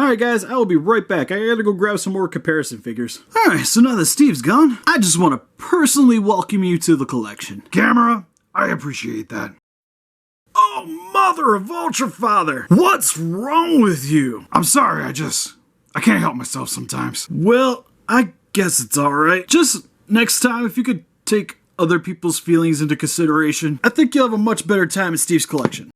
Alright guys, I will be right back. I gotta go grab some more comparison figures. Alright, so now that Steve's gone, I just want to personally welcome you to the collection. Camera, I appreciate that. Oh, mother of Ultra Father! What's wrong with you? I'm sorry, I can't help myself sometimes. Well, I guess it's alright. Just next time, if you could take other people's feelings into consideration, I think you'll have a much better time in Steve's collection.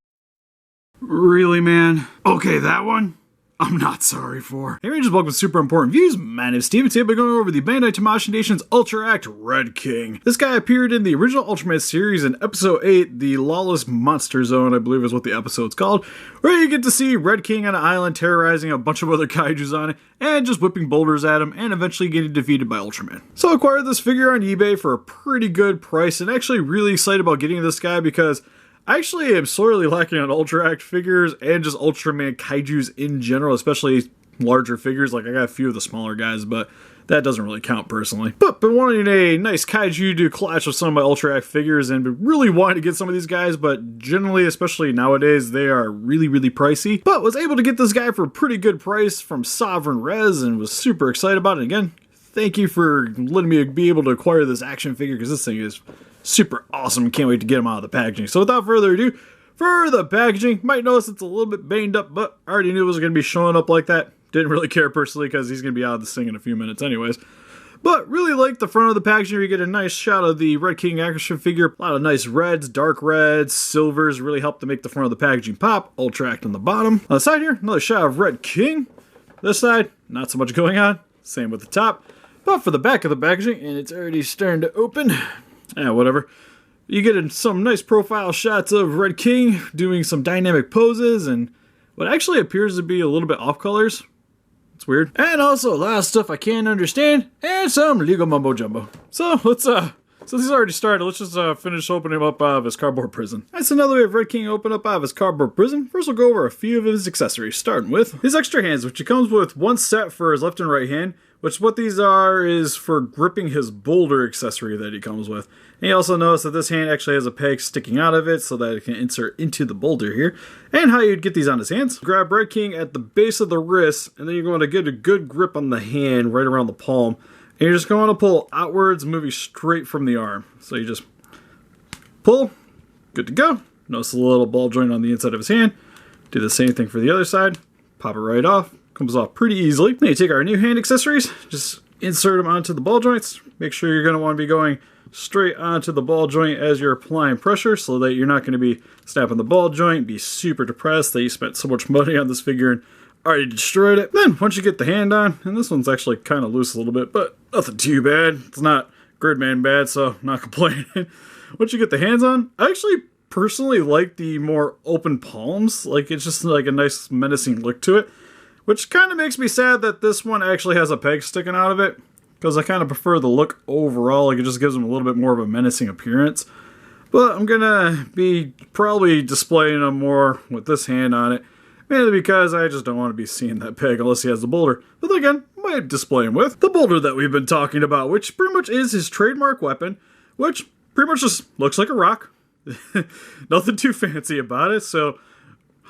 Really, man? Okay, that one? I'm not sorry for. Hey Rangers, welcome to Super Important Views. My name is Steve, and today we're going over the Bandai and Tamashii Nations Ultra Act Red King. This guy appeared in the original Ultraman series in episode 8, the Lawless Monster Zone, I believe is what the episode's called, where you get to see Red King on an island terrorizing a bunch of other kaijus on it, and just whipping boulders at him, and eventually getting defeated by Ultraman. So I acquired this figure on eBay for a pretty good price, and actually really excited about getting this guy because I actually am sorely lacking on Ultra Act figures and just Ultraman kaijus in general, especially larger figures. Like I got a few of the smaller guys, but that doesn't really count personally. But been wanting a nice kaiju to clash with some of my Ultra Act figures and really wanting to get some of these guys, but generally, especially nowadays, they are really pricey. But was able to get this guy for a pretty good price from Sovereign Res and was super excited about it. Again, thank you for letting me be able to acquire this action figure because this thing is super awesome. Can't wait to get them out of the packaging. So without further ado, for the packaging, might notice it's a little bit banged up, but I already knew it was going to be showing up like that. Didn't really care personally because he's going to be out of this thing in a few minutes anyways. But really like the front of the packaging. You get a nice shot of the Red King action figure. A lot of nice reds, dark reds, silvers really help to make the front of the packaging pop. Ultra Act on the bottom. On the side here, another shot of Red King. This side, not so much going on. Same with the top. But for the back of the packaging, and it's already starting to open. Whatever. You get some nice profile shots of Red King doing some dynamic poses and what actually appears to be a little bit off colors. It's weird. And also a lot of stuff I can't understand and some legal mumbo jumbo. So let's since he's already started, let's just finish opening him up out of his cardboard prison. That's another way of Red King open up out of his cardboard prison. First we'll go over a few of his accessories, starting with his extra hands, which he comes with one set for his left and right hand, which what these are is for gripping his boulder accessory that he comes with. And you also notice that this hand actually has a peg sticking out of it so that it can insert into the boulder here. And how you'd get these on his hands. Grab Red King at the base of the wrist, and then you're going to get a good grip on the hand right around the palm. And you're just going to pull outwards, moving straight from the arm. So you just pull, good to go. Notice the little ball joint on the inside of his hand. Do the same thing for the other side. Pop it right off. Comes off pretty easily. Then you take our new hand accessories, just insert them onto the ball joints. Make sure you're going to want to be going straight onto the ball joint as you're applying pressure so that you're not going to be snapping the ball joint, be super depressed that you spent so much money on this figure and already destroyed it. Then once you get the hand on, and this one's actually kind of loose a little bit, but nothing too bad. It's not Gridman bad, so I'm not complaining. Once you get the hands on, I actually personally like the more open palms. Like it's just like a nice menacing look to it, which kind of makes me sad that this one actually has a peg sticking out of it, because I kind of prefer the look overall. Like it just gives them a little bit more of a menacing appearance. But I'm gonna be probably displaying them more with this hand on it, mainly because I just don't want to be seeing that peg unless he has the boulder. But then again, I might display him with the boulder that we've been talking about, which pretty much is his trademark weapon, which pretty much just looks like a rock. Nothing too fancy about it. So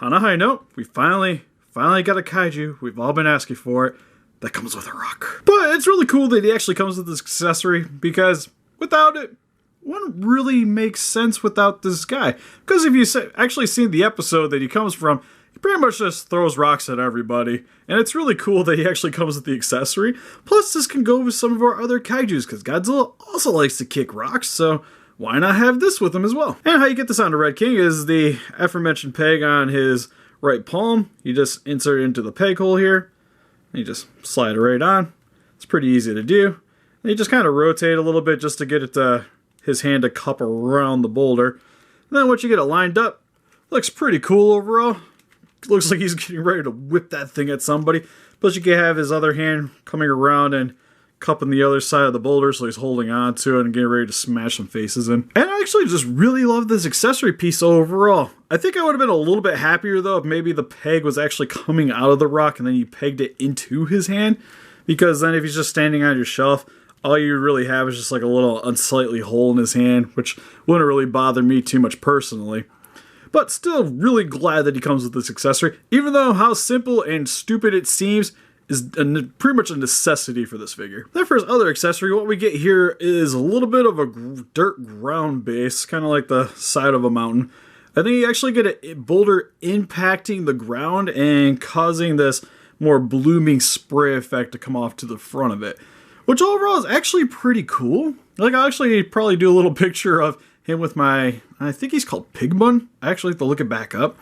on a high note, we finally got a kaiju. We've all been asking for it. That comes with a rock. But it's really cool that he actually comes with this accessory, because without it, wouldn't really make sense without this guy. Because if you actually seen the episode that he comes from, he pretty much just throws rocks at everybody. And it's really cool that he actually comes with the accessory. Plus, this can go with some of our other kaijus, because Godzilla also likes to kick rocks, so why not have this with him as well? And how you get this onto Red King is the aforementioned peg on his right palm. You just insert it into the peg hole here. And you just slide it right on. It's pretty easy to do. And you just kind of rotate a little bit just to get it his hand to cup around the boulder. And then once you get it lined up, looks pretty cool overall. Looks like he's getting ready to whip that thing at somebody. Plus you can have his other hand coming around and cupping the other side of the boulder, so he's holding on to it and getting ready to smash some faces in. And I actually just really love this accessory piece overall. I think I would have been a little bit happier though if maybe the peg was actually coming out of the rock and then you pegged it into his hand, because then if he's just standing on your shelf, all you really have is just like a little unsightly hole in his hand, which wouldn't really bother me too much personally. but still really glad that he comes with this accessory, even though how simple and stupid it seems is pretty much a necessity for this figure. Then for his other accessory, what we get here is a little bit of a dirt ground base, kind of like the side of a mountain. I think you actually get a boulder impacting the ground and causing this more blooming spray effect to come off to the front of it, which overall is actually pretty cool. Like, I'll actually probably do a little picture of him with my, I think he's called Pigman. I actually have to look it back up.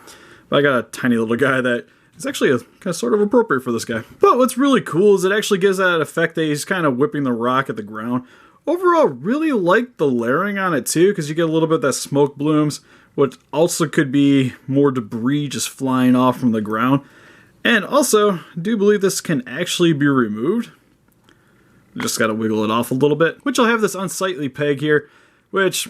But I got a tiny little guy that is actually kind of sort of appropriate for this guy. But what's really cool is it actually gives that effect that he's kind of whipping the rock at the ground. Overall, really like the layering on it too, because you get a little bit of that smoke blooms, which also could be more debris just flying off from the ground. And also, I do believe this can actually be removed. Just gotta wiggle it off a little bit, which I'll have this unsightly peg here, which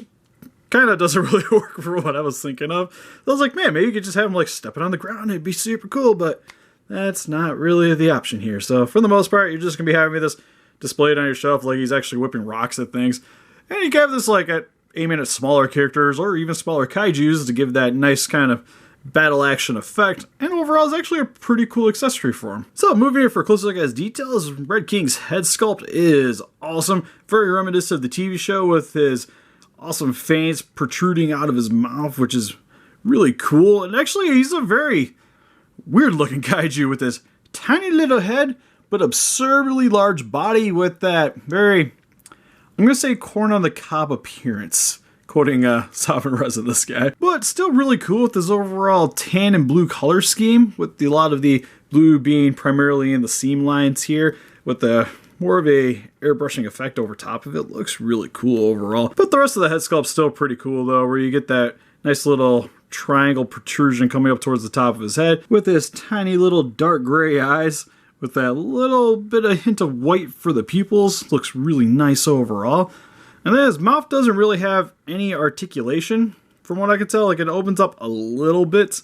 kind of doesn't really work for what I was thinking of. I was like, man, maybe you could just have him like stepping on the ground, it'd be super cool, but that's not really the option here. So for the most part, you're just gonna be having this displayed on your shelf like he's actually whipping rocks at things. And you can have this like aiming at smaller characters or even smaller kaijus to give that nice kind of battle action effect, and overall is actually a pretty cool accessory for him. So moving here for a closer look at his details, Red King's head sculpt is awesome, very reminiscent of the TV show with his awesome fangs protruding out of his mouth, which is really cool. And actually he's a very weird looking kaiju with this tiny little head but absurdly large body with that very, I'm gonna say, corn on the cob appearance. Quoting Sovereign Res of this guy. But still really cool with his overall tan and blue color scheme, with a lot of the blue being primarily in the seam lines here, with the more of a airbrushing effect over top of it. Looks really cool overall. But the rest of the head sculpt's still pretty cool though, where you get that nice little triangle protrusion coming up towards the top of his head, with his tiny little dark gray eyes, with that little bit of hint of white for the pupils. Looks really nice overall. And then his mouth doesn't really have any articulation, from what I can tell. Like, it opens up a little bit,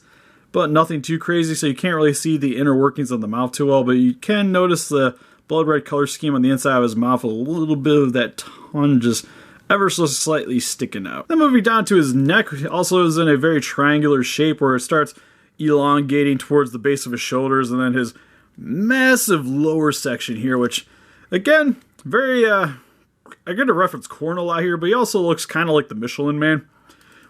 but nothing too crazy, so you can't really see the inner workings of the mouth too well, but you can notice the blood red color scheme on the inside of his mouth, a little bit of that tongue just ever so slightly sticking out. Then moving down to his neck, also is in a very triangular shape where it starts elongating towards the base of his shoulders, and then his massive lower section here, which, again, very, I get to reference Korn a lot here, but he also looks kind of like the Michelin Man,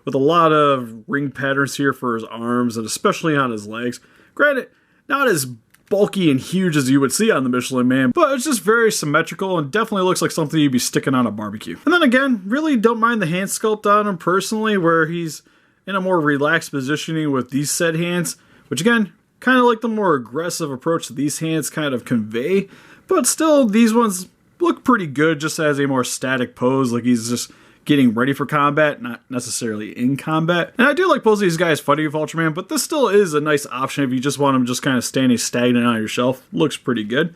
with a lot of ring patterns here for his arms, and especially on his legs. Granted, not as bulky and huge as you would see on the Michelin Man, but it's just very symmetrical and definitely looks like something you'd be sticking on a barbecue. And then again, really don't mind the hand sculpt on him personally, where he's in a more relaxed positioning with these said hands, which again, kind of like the more aggressive approach that these hands kind of convey, but still these ones look pretty good just as a more static pose, like he's just getting ready for combat, not necessarily in combat. And I do like both of these guys fighting with Ultraman, but this still is a nice option if you just want him just kind of standing stagnant on your shelf. Looks pretty good.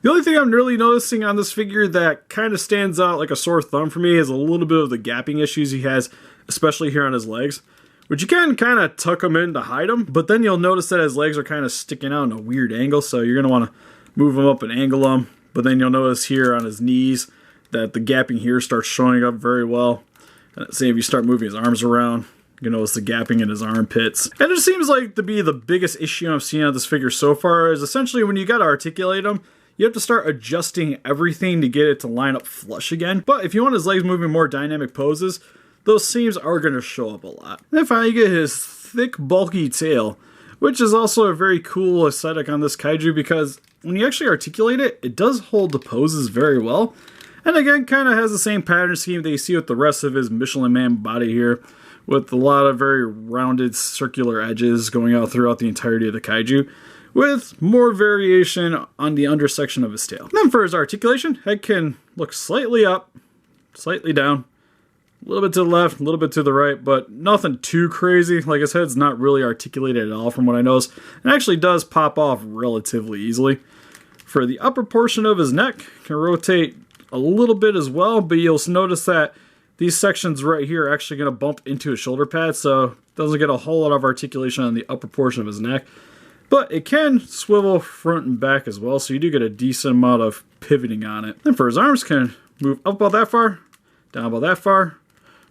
The only thing I'm really noticing on this figure that kind of stands out like a sore thumb for me is a little bit of the gapping issues he has, especially here on his legs, which you can kind of tuck them in to hide them, but then you'll notice that his legs are kind of sticking out in a weird angle, so you're going to want to move them up and angle them. But then you'll notice here on his knees that the gapping here starts showing up very well. Say if you start moving his arms around, you notice the gapping in his armpits. And it seems like to be the biggest issue I've seen on this figure so far is essentially when you got to articulate him, you have to start adjusting everything to get it to line up flush again. But if you want his legs moving more dynamic poses, those seams are going to show up a lot. And then finally you get his thick, bulky tail, which is also a very cool aesthetic on this kaiju because when you actually articulate it, it does hold the poses very well. And again, kind of has the same pattern scheme that you see with the rest of his Michelin Man body here, with a lot of very rounded circular edges going out throughout the entirety of the kaiju, with more variation on the undersection of his tail. And then for his articulation, head can look slightly up, slightly down, a little bit to the left, a little bit to the right, but nothing too crazy. Like, his head's not really articulated at all from what I noticed, and actually does pop off relatively easily. For the upper portion of his neck, can rotate a little bit as well, but you'll notice that these sections right here are actually going to bump into his shoulder pad, so doesn't get a whole lot of articulation on the upper portion of his neck. But it can swivel front and back as well, so you do get a decent amount of pivoting on it. Then for his arms, can move up about that far, down about that far,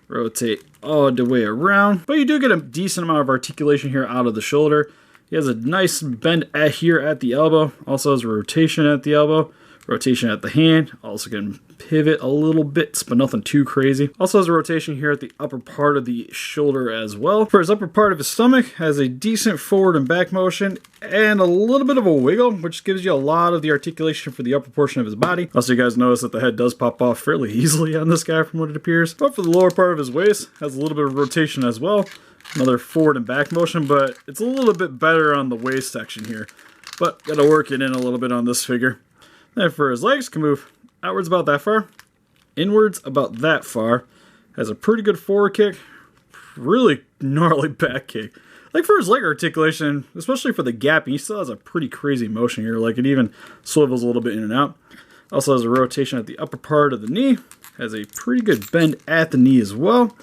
rotate all the way around. But you do get a decent amount of articulation here out of the shoulder. He has a nice bend here at the elbow. Also has a rotation at the elbow. Rotation at the hand. Also can pivot a little bit, but nothing too crazy. Also has a rotation here at the upper part of the shoulder as well. For his upper part of his stomach, has a decent forward and back motion and a little bit of a wiggle, which gives you a lot of the articulation for the upper portion of his body. Also, you guys notice that the head does pop off fairly easily on this guy from what it appears. But for the lower part of his waist, has a little bit of rotation as well. Another forward and back motion, but it's a little bit better on the waist section here. But gotta work it in a little bit on this figure. Then for his legs, can move outwards about that far, inwards about that far. Has a pretty good forward kick, really gnarly back kick. Like for his leg articulation, especially for the gapping, he still has a pretty crazy motion here. Like it even swivels a little bit in and out. Also has a rotation at the upper part of the knee. Has a pretty good bend at the knee as well.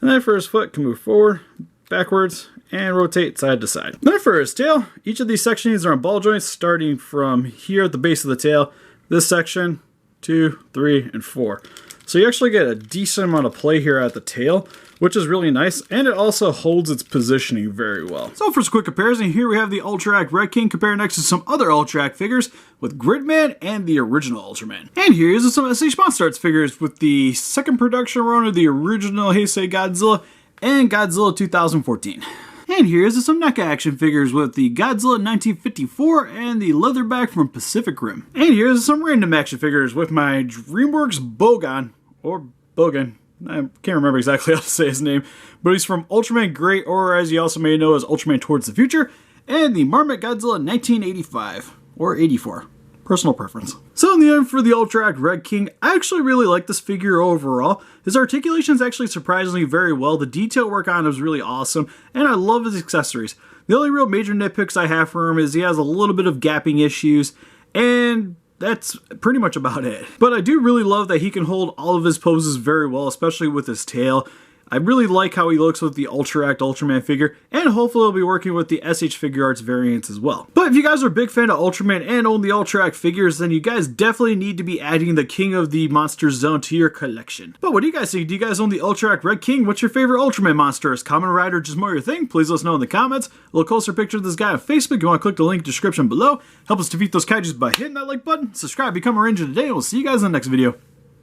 And then for his foot, can move forward, backwards, and rotate side to side. Then for his tail, each of these sections are on ball joints starting from here at the base of the tail. This section, 2, 3, and 4. So you actually get a decent amount of play here at the tail, which is really nice, and it also holds its positioning very well. So for some quick comparison, here we have the Ultra Act Red King compared next to some other Ultra Act figures with Gridman and the original Ultraman. And here's some SH Monster Arts figures with the second production run of the original Heisei Godzilla and Godzilla 2014. And here's some NECA action figures with the Godzilla 1954 and the Leatherback from Pacific Rim. And here's some random action figures with my DreamWorks Bogan, or Bogan, I can't remember exactly how to say his name, but he's from Ultraman Great, or as you also may know as Ultraman Towards the Future, and the Marmot Godzilla 1985, or 84. Personal preference. So in the end for the Ultra Act Red King, I actually really like this figure overall. His articulation is actually surprisingly very well. The detail work on him is really awesome, and I love his accessories. The only real major nitpicks I have for him is he has a little bit of gapping issues, and that's pretty much about it. But I do really love that he can hold all of his poses very well, especially with his tail. I really like how he looks with the Ultra Act Ultraman figure, and hopefully he'll be working with the SH Figure Arts variants as well. But if you guys are a big fan of Ultraman and own the Ultra Act figures, then you guys definitely need to be adding the King of the Monsters Zone to your collection. But what do you guys think? Do you guys own the Ultra Act Red King? What's your favorite Ultraman monster? Is Kamen Rider just more your thing? Please let us know in the comments. A little closer picture of this guy on Facebook. You want to click the link in the description below. Help us defeat those kaijus by hitting that like button. Subscribe, become a ranger today, and we'll see you guys in the next video.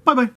Bye bye.